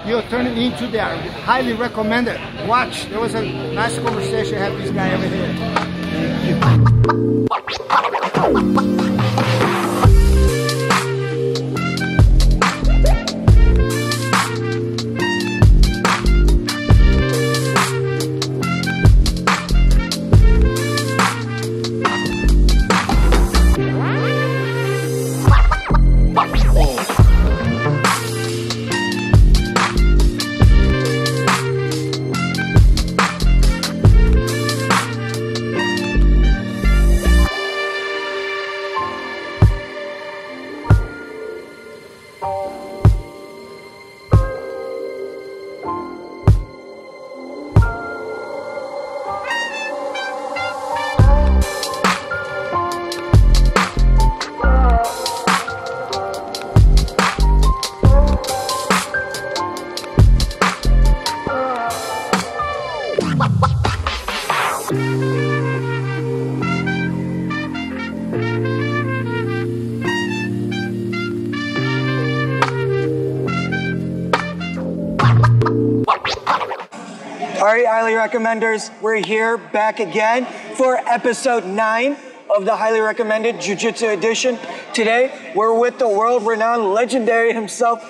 you'll turn it into there. Highly recommended. Watch. There was a nice conversation I had with this guy over here. Thank you. All right, Highly Recommenders, we're here back again for episode 9 of the Highly Recommended Jiu-Jitsu edition. Today, we're with the world-renowned legendary himself,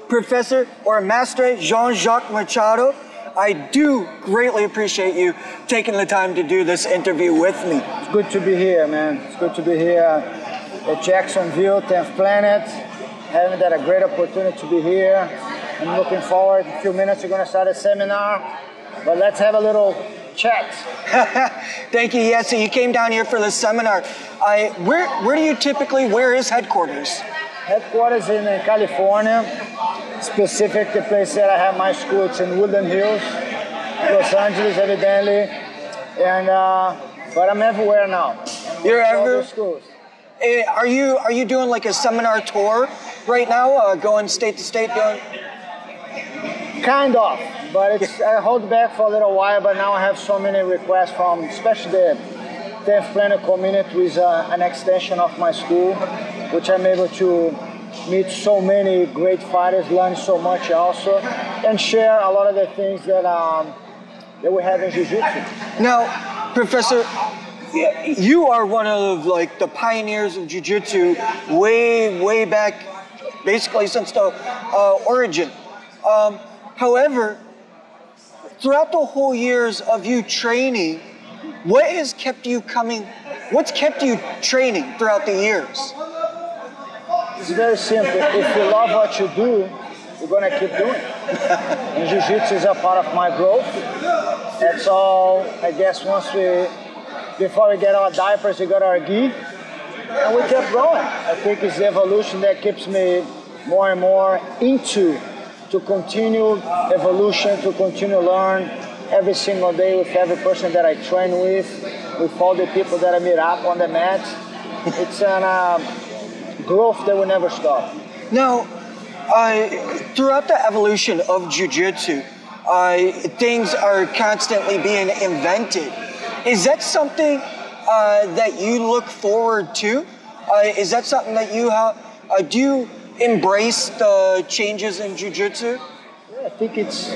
Professor or Mastre Jacques Machado. I do greatly appreciate you taking the time to do this interview with me. It's good to be here, man. It's good to be here at Jacksonville, 10th Planet. Having that a great opportunity to be here. I'm looking forward. In a few minutes, we're going to start a seminar. But let's have a little chat. Thank you. Yeah, so you came down here for this seminar. Where do you typically, where is headquarters? Headquarters in California. Specific, the place that I have my school, it's in Woodland Hills, Los Angeles, evidently. And, but I'm everywhere now. You're everywhere? Schools. Are you doing like a seminar tour right now, going state to state, doing? Kind of, but it's, I hold back for a little while, but now I have so many requests from, especially the 10th Planet community, with an extension of my school, which I'm able to meet so many great fighters, learn so much also, and share a lot of the things that we have in Jiu-Jitsu. Now, Professor, you are one of like the pioneers of Jiu-Jitsu way back, basically since the origin. However, throughout the whole years of you training, what's kept you training throughout the years? It's very simple. If you love what you do, you're going to keep doing it. And Jiu-Jitsu is a part of my growth. That's all, I guess, before we get our diapers, we got our gi. And we kept growing. I think it's the evolution that keeps me more and more into to continue evolution, to continue learn every single day with every person that I train with all the people that I meet up on the mat. It's a growth that will never stop. Now, throughout the evolution of Jiu-Jitsu, things are constantly being invented. Is that something that you look forward to? Is that something that you do you embrace the changes in Jiu-Jitsu? Yeah, I think it's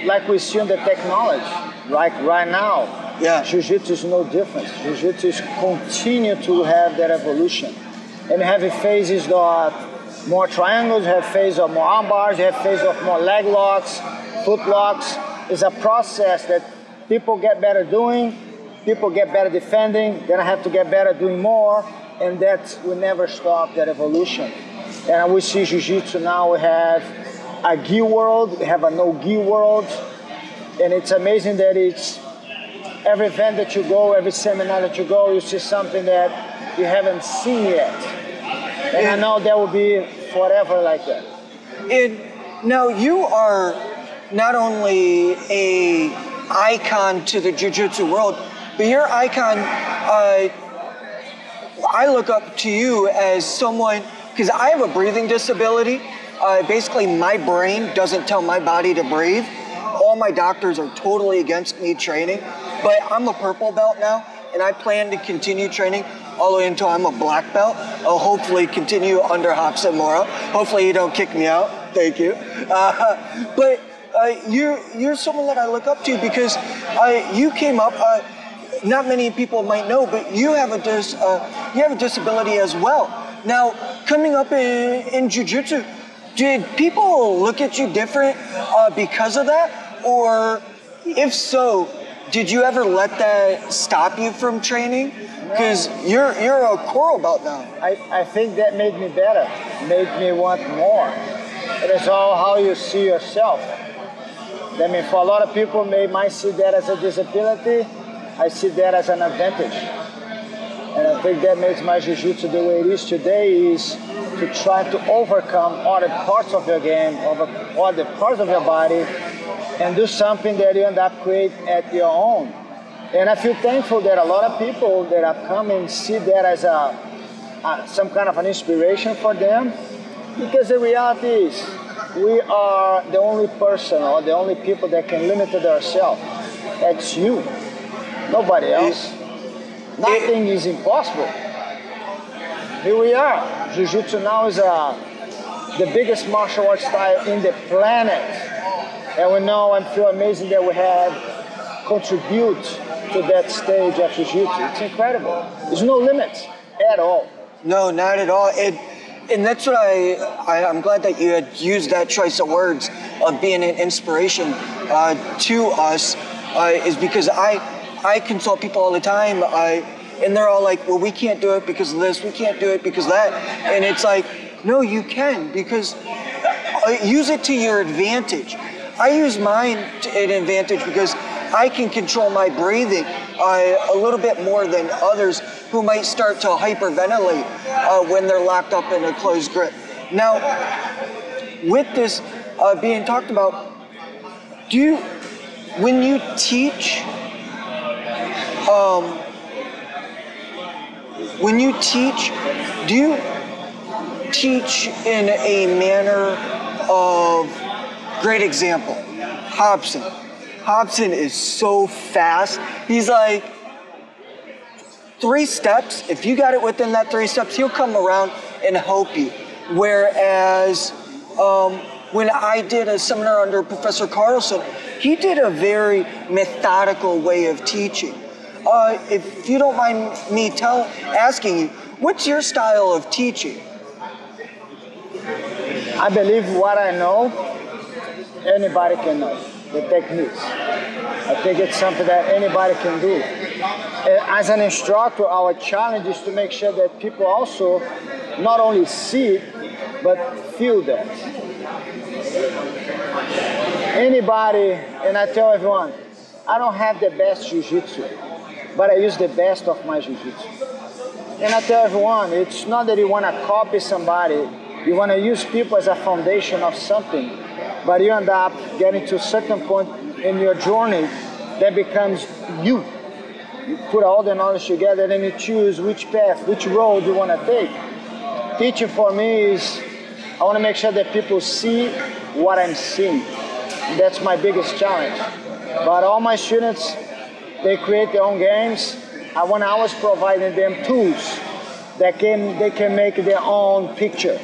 like we see on the technology, right now. Yeah. Jiu-Jitsu is no different. Jiu-Jitsu is continue to have that evolution. And have phases of more triangles, have phases of more arm bars, have phases of more leg locks, foot locks. It's a process that people get better doing, people get better defending, then I have to get better doing more, and that will never stop, that evolution. And we see Jiu-Jitsu now, we have a gi world, we have a no gi world, and it's amazing that it's every event that you go, every seminar that you go, you see something that you haven't seen yet. And I know that will be forever like that. Now you are not only an icon to the Jiu-Jitsu world, but your icon, I look up to you as someone, because I have a breathing disability. Basically, my brain doesn't tell my body to breathe. All my doctors are totally against me training, but I'm a purple belt now, and I plan to continue training all the way until I'm a black belt. I'll hopefully continue under Hapsa Mora. Hopefully you don't kick me out. Thank you. But you're someone that I look up to because you came up. Not many people might know, but you have a disability as well. Now, coming up in Jiu-Jitsu, did people look at you different because of that, or if so, did you ever let that stop you from training? Because you're a coral belt now. I think that made me better, made me want more. It is all how you see yourself. I mean, for a lot of people, they might see that as a disability. I see that as an advantage. And I think that makes my jiu-jitsu the way it is today is to try to overcome other parts of your game, other parts of your body, and do something that you end up creating at your own. And I feel thankful that a lot of people that have come and see that as some kind of an inspiration for them, because the reality is we are the only person or the only people that can limit ourselves. That's you. Nobody else. Nothing is impossible. Here we are. Jiu-Jitsu now is the biggest martial arts style in the planet. And we know and feel amazing that we have contribute to that stage of Jiu-Jitsu. It's incredible. There's no limits at all. No, not at all. And that's what I'm glad that you had used that choice of words of being an inspiration to us, is because I consult people all the time, and they're all like, well, we can't do it because of this, we can't do it because of that. And it's like, no, you can, because use it to your advantage. I use mine to an advantage because I can control my breathing a little bit more than others who might start to hyperventilate when they're locked up in a closed grip. Now, with this being talked about, when you teach, do you teach in a manner of, great example, Hobson. Hobson is so fast. He's like 3 steps. If you got it within that 3 steps, he'll come around and help you. Whereas when I did a seminar under Professor Carlson, he did a very methodical way of teaching. If you don't mind me asking you, what's your style of teaching? I believe what I know, anybody can know. The techniques. I think it's something that anybody can do. As an instructor, our challenge is to make sure that people also not only see it, but feel that. Anybody, and I tell everyone, I don't have the best jiu-jitsu, but I use the best of my jiu-jitsu. And I tell everyone, it's not that you want to copy somebody, you want to use people as a foundation of something, but you end up getting to a certain point in your journey that becomes you. You put all the knowledge together and you choose which path, which road you want to take. Teaching for me is, I want to make sure that people see what I'm seeing. And that's my biggest challenge. But all my students, they create their own games. I want to always provide them tools that they can make their own picture.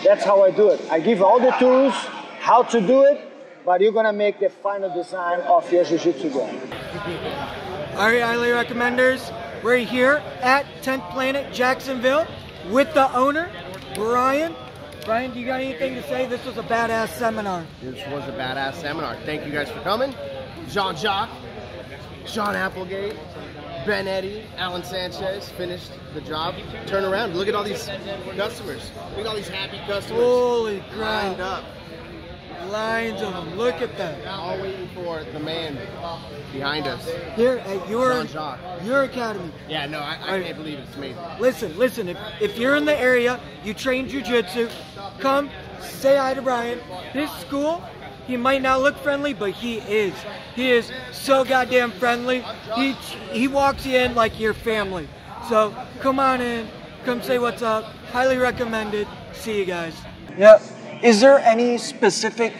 That's how I do it. I give all the tools, how to do it, but you're gonna make the final design of your jiu-jitsu game. All right, highly recommenders, we're here at 10th Planet Jacksonville with the owner, Brian. Brian, do you got anything to say? This was a badass seminar. This was a badass seminar. Thank you guys for coming. Jean-Jacques, Sean Applegate, Ben Eddy, Alan Sanchez finished the job. Turn around, look at all these customers. Look at all these happy customers. Holy crap. Lined up. Lines of them, look at that. All waiting for the man behind us. Here at your academy. Yeah, no, I can't believe it. It's amazing. Listen, if you're in the area, you train jiu-jitsu, come say hi to Brian. His school, he might not look friendly, but he is. He is so goddamn friendly. He walks you in like your family. So come on in, come say what's up. Highly recommended. See you guys. Yep. Is there any specific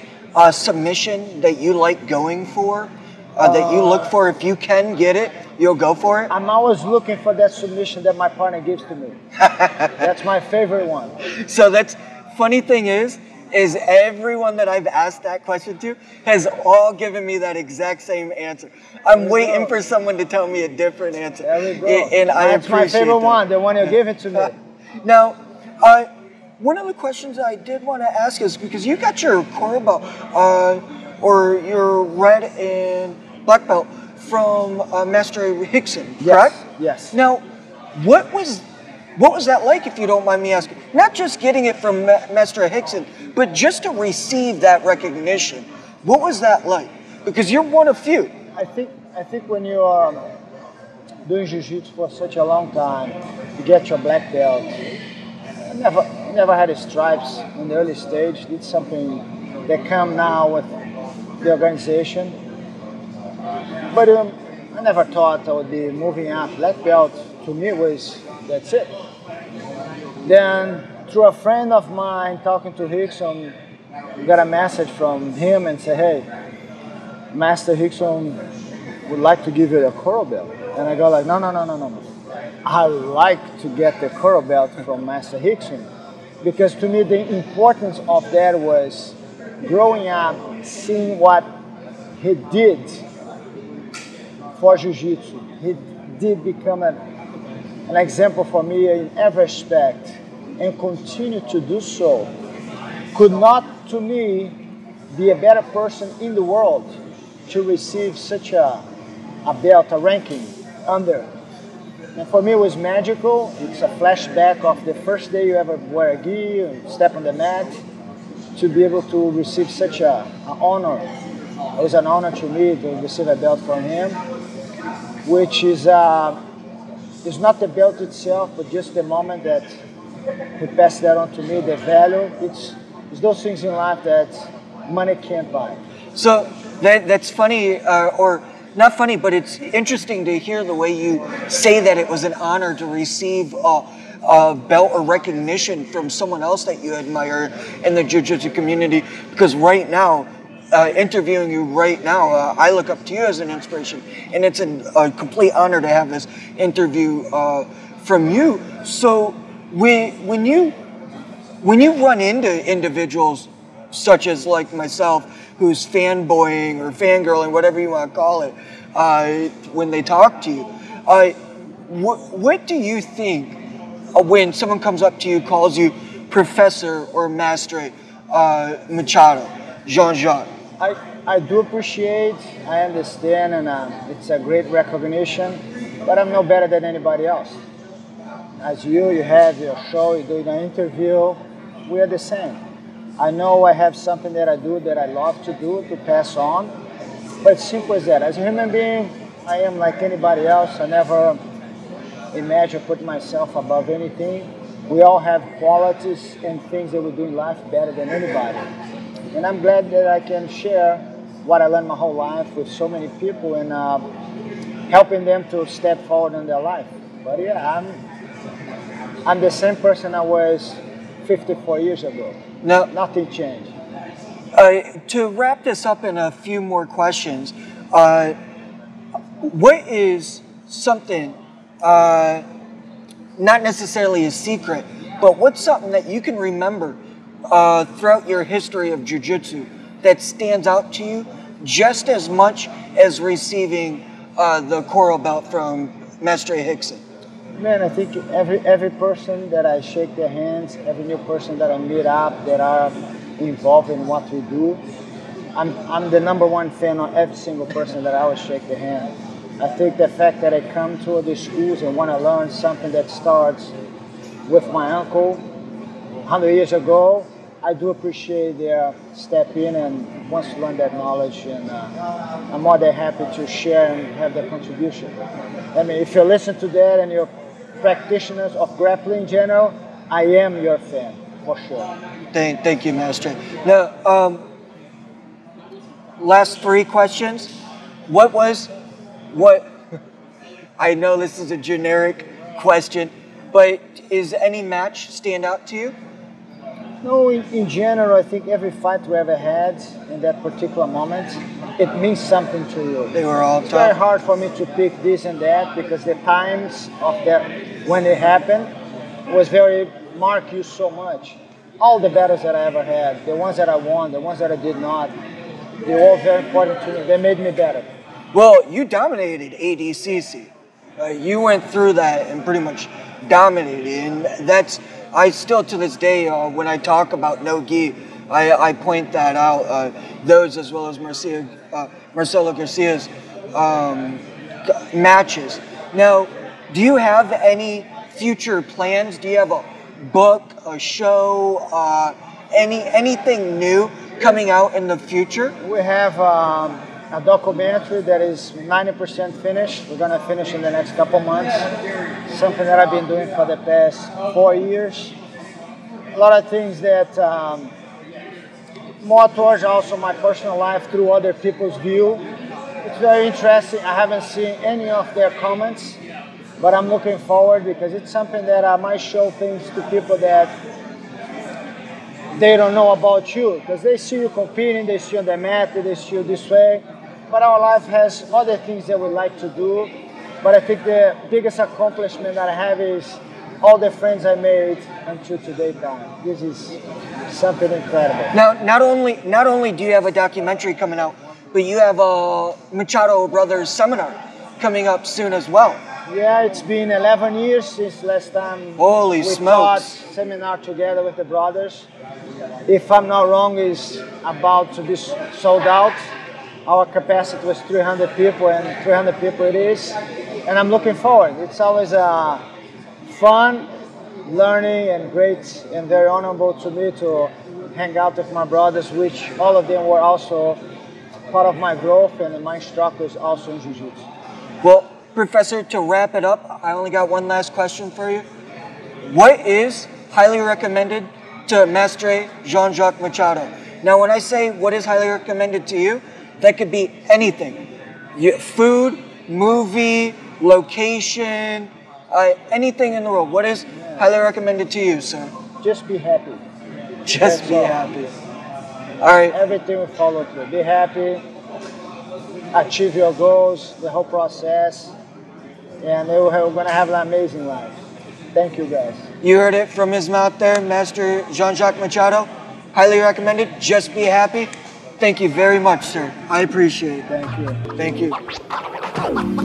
submission that you like going for? That you look for? If you can get it, you'll go for it? I'm always looking for that submission that my partner gives to me. That's my favorite one. So that's funny thing is is everyone that I've asked that question to has all given me that exact same answer. I'm waiting for someone to tell me a different answer. There we go. And That's my favorite one, the one you gave it to me. Now, one of the questions I did want to ask is because you got your core belt, or your red and black belt from Mastre Hickson, correct? Yes. Now, what was that like, if you don't mind me asking? Not just getting it from Mastre Hickson, but just to receive that recognition. What was that like? Because you're one of few. I think when you are doing jiu-jitsu for such a long time, you get your black belt. I never had stripes in the early stage. Did something that come now with the organization. But I never thought I would be moving up. Black belt to me was, that's it. Then through a friend of mine talking to Hickson, got a message from him and said, hey, Master Hickson would like to give you a coral belt. And I go like, no. I like to get the coral belt from Master Hickson. Because to me the importance of that was growing up, seeing what he did for Jiu-Jitsu. He did become an example for me in every respect and continue to do so. Could not, to me, be a better person in the world to receive such a belt, a ranking under. And for me it was magical. It's a flashback of the first day you ever wear a gi and step on the mat, to be able to receive such an honor. It was an honor to me to receive a belt from him, which is not the belt itself, but just the moment that he passed that on to me, the value. It's those things in life that money can't buy. So that's funny, or not funny, but it's interesting to hear the way you say that it was an honor to receive a belt or recognition from someone else that you admire in the jiu-jitsu community. Because right now, interviewing you right now, I look up to you as an inspiration, and it's a complete honor to have this interview from you. So when you run into individuals such as like myself, who's fanboying or fangirling, whatever you want to call it, when they talk to you, what do you think when someone comes up to you, calls you Professor or Mastre Machado, Jean-Jacques? I do appreciate, I understand, and it's a great recognition, but I'm no better than anybody else. As you have your show, you're doing an interview, we are the same. I know I have something that I do that I love to do, to pass on, but it's simple as that. As a human being, I am like anybody else. I never imagine putting myself above anything. We all have qualities and things that we do in life better than anybody. And I'm glad that I can share what I learned my whole life with so many people and helping them to step forward in their life. But yeah, I'm the same person I was 54 years ago. No, nothing changed. To wrap this up in a few more questions, what is something, not necessarily a secret, but what's something that you can remember throughout your history of jiu-jitsu that stands out to you just as much as receiving the coral belt from Mastre Hickson? Man, I think every person that I shake their hands, every new person that I meet up that are involved in what we do, I'm the #1 fan of every single person that I always shake their hand. I think the fact that I come to the schools and want to learn something that starts with my uncle 100 years ago, I do appreciate their step in and wants to learn that knowledge, and I'm more than happy to share and have that contribution. I mean, if you listen to that and you're practitioners of grappling in general, I am your fan, for sure. Thank you, Mastre. Now, last 3 questions. I know this is a generic question, but is any match stand out to you? No, in general, I think every fight we ever had in that particular moment, it means something to you. They were all tough. It's very hard for me to pick this and that because the times of that when it happened was very mark you so much. all the battles that I ever had, the ones that I won, the ones that I did not, they were all very important to me. They made me better. Well, you dominated ADCC. You went through that and pretty much dominated. And that's, I still to this day, when I talk about no gi, I point that out. Those as well as Marcelo Garcia's matches. Now, do you have any future plans? Do you have a book, a show, anything new coming out in the future? We have a documentary that is 90% finished. We're gonna finish in the next couple months. Something that I've been doing for the past 4 years. A lot of things that more towards also my personal life through other people's view. It's very interesting. I haven't seen any of their comments, but I'm looking forward because it's something that I might show things to people that they don't know about you, because they see you competing, they see you on the mat, they see you this way, but our life has other things that we like to do. But I think the biggest accomplishment that I have is all the friends I made until today time. This is something incredible. Now, not only do you have a documentary coming out, but you have a Machado Brothers seminar coming up soon as well. Yeah, it's been 11 years since last time Holy we smokes. taught seminar together with the brothers. If I'm not wrong, it's about to be sold out. Our capacity was 300 people, and 300 people it is. And I'm looking forward. It's always fun, learning, and great, and very honorable to me to hang out with my brothers, which all of them were also part of my growth, and my instructors also in Jiu-Jitsu. Well, Professor, to wrap it up, I only got one last question for you. What is highly recommended to Mastre Jean-Jacques Machado? Now, when I say what is highly recommended to you, that could be anything. Food, movie, location, anything in the world. What is highly recommended to you, sir? Just be happy. Just be happy. All right. Everything will follow through. Be happy, achieve your goals, the whole process, and we're going to have an amazing life. Thank you, guys. You heard it from his mouth there, Master Jean-Jacques Machado. Highly recommended. Just be happy. Thank you very much, sir. I appreciate it. Thank you. Thank you.